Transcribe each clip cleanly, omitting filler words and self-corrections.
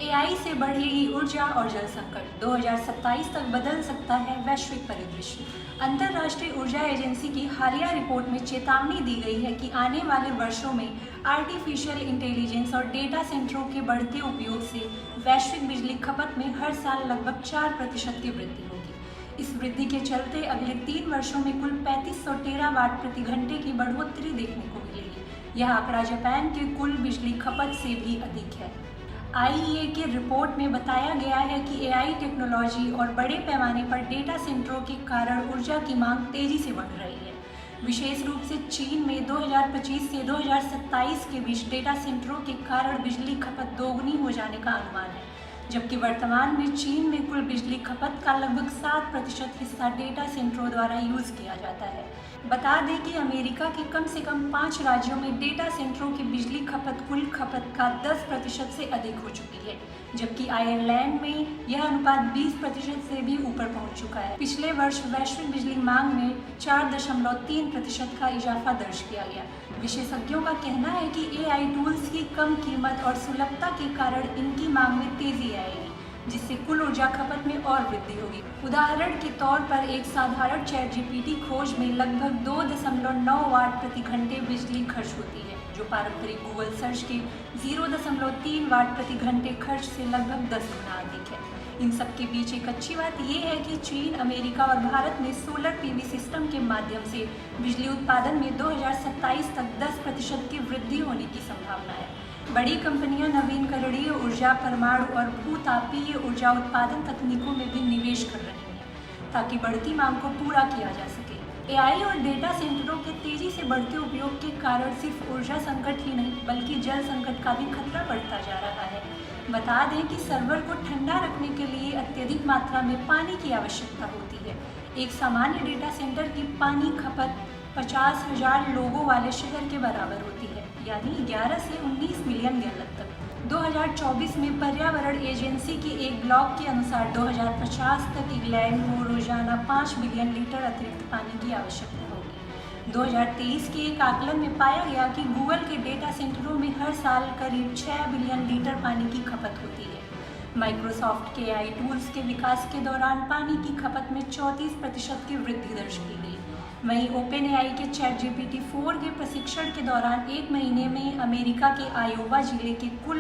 AI से बढ़ेगी ऊर्जा और जल संकट, 2027 तक बदल सकता है वैश्विक परिदृश्य। अंतर्राष्ट्रीय ऊर्जा एजेंसी की हालिया रिपोर्ट में चेतावनी दी गई है कि आने वाले वर्षों में आर्टिफिशियल इंटेलिजेंस और डेटा सेंटरों के बढ़ते उपयोग से वैश्विक बिजली खपत में हर साल लगभग 4% की वृद्धि होगी। इस वृद्धि के चलते अगले 3 वर्षों में कुल 3500 टेरावाट प्रति घंटे की बढ़ोतरी देखने को मिलेगी। यह आंकड़ा जापान के कुल बिजली खपत से भी अधिक है। आईईए की रिपोर्ट में बताया गया है कि एआई टेक्नोलॉजी और बड़े पैमाने पर डेटा सेंटरों के कारण ऊर्जा की मांग तेजी से बढ़ रही है। विशेष रूप से चीन में 2025 से 2027 के बीच डेटा सेंटरों के कारण बिजली खपत दोगुनी हो जाने का अनुमान है, जबकि वर्तमान में चीन में कुल बिजली खपत का लगभग 7% हिस्सा डेटा सेंटरों द्वारा यूज किया जाता है। बता दें कि अमेरिका के कम से कम 5 राज्यों में डेटा सेंटरों की बिजली खपत कुल खपत का 10% से अधिक हो चुकी है, जबकि आयरलैंड में यह अनुपात 20% से भी ऊपर पहुंच चुका है। पिछले वर्ष वैश्विक बिजली मांग में 4.3% का इजाफा दर्ज किया गया। विशेषज्ञों का कहना है कि एआई टूल्स की कम कीमत और सुलभता के कारण इनकी मांग में तेजी आएगी, जिससे कुल ऊर्जा खपत में और वृद्धि होगी। उदाहरण के तौर पर एक साधारण चैट जीपीटी खोज में लगभग 2.9 वाट प्रति घंटे बिजली खर्च होती है, जो पारंपरिक गूगल सर्च के 0.3 वाट प्रति घंटे खर्च से लगभग 10 गुना अधिक है। इन सब के बीच एक अच्छी बात यह है कि चीन, अमेरिका और भारत में सोलर पीवी सिस्टम के माध्यम से बिजली उत्पादन में 2027 तक 10% की वृद्धि होने की संभावना है। बड़ी कंपनियां नवीकरणीय ऊर्जा, परमाणु और भूतापीय ऊर्जा उत्पादन तकनीकों में भी निवेश कर रही हैं, ताकि बढ़ती मांग को पूरा किया जा सके। एआई और डेटा सेंटरों के तेजी से बढ़ते उपयोग के कारण सिर्फ ऊर्जा संकट ही नहीं, बल्कि जल संकट का भी खतरा बढ़ता जा रहा है। बता दें कि सर्वर को ठंडा रखने के लिए अत्यधिक मात्रा में पानी की आवश्यकता होती है। एक सामान्य डेटा सेंटर की पानी खपत 50,000 लोगों वाले शहर के बराबर होती है, यानी 11 से 19 मिलियन गैलन तक। 2024 में पर्यावरण एजेंसी के एक ब्लॉग के अनुसार 2050 तक इंग्लैंड को रोजाना 5 बिलियन लीटर अतिरिक्त पानी की आवश्यकता होगी। 2023 के एक आकलन में पाया गया कि गूगल के डेटा सेंटरों में हर साल करीब 6 बिलियन लीटर पानी की खपत होती है। माइक्रोसॉफ्ट के एआई टूल्स के विकास के दौरान पानी की खपत में 34% की वृद्धि दर्ज की गई। वहीं ओपन एआई के चैट जीपीटी 4 के प्रशिक्षण के दौरान 1 महीने में अमेरिका के आयोवा जिले के कुल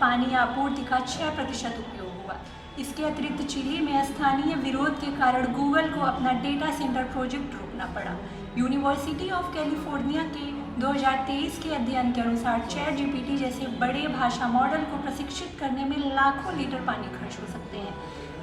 पानी आपूर्ति का 6% उपयोग हुआ। इसके अतिरिक्त चिली में स्थानीय विरोध के कारण गूगल को अपना डेटा सेंटर प्रोजेक्ट रोकना पड़ा। यूनिवर्सिटी ऑफ कैलिफोर्निया के 2023 के अध्ययन के अनुसार चैट जीपीटी जैसे बड़े भाषा मॉडल को प्रशिक्षित करने में लाखों लीटर पानी खर्च हो सकते हैं।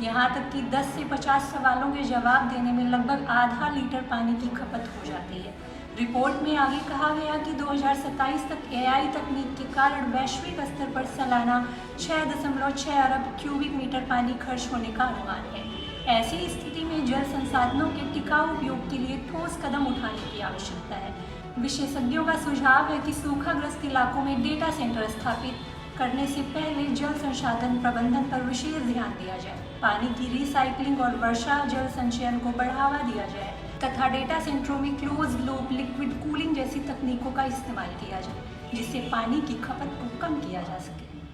यहाँ तक कि 10 से 50 सवालों के जवाब देने में लगभग आधा लीटर पानी की खपत हो जाती है। रिपोर्ट में आगे कहा गया कि 2027 तक एआई तकनीक के कारण वैश्विक स्तर पर सालाना 6.6 अरब क्यूबिक मीटर पानी खर्च होने का अनुमान है। ऐसी स्थिति में जल संसाधनों के टिकाऊ उपयोग के लिए ठोस कदम उठाने की आवश्यकता है। विशेषज्ञों का सुझाव है कि सूखाग्रस्त इलाकों में डेटा सेंटर स्थापित करने से पहले जल संसाधन प्रबंधन पर विशेष ध्यान दिया जाए, पानी की रिसाइकलिंग और वर्षा जल संचयन को बढ़ावा दिया जाए तथा डेटा सेंटरों में क्लोज लूप लिक्विड कूलिंग जैसी तकनीकों का इस्तेमाल किया जाए, जिससे पानी की खपत को कम किया जा सके।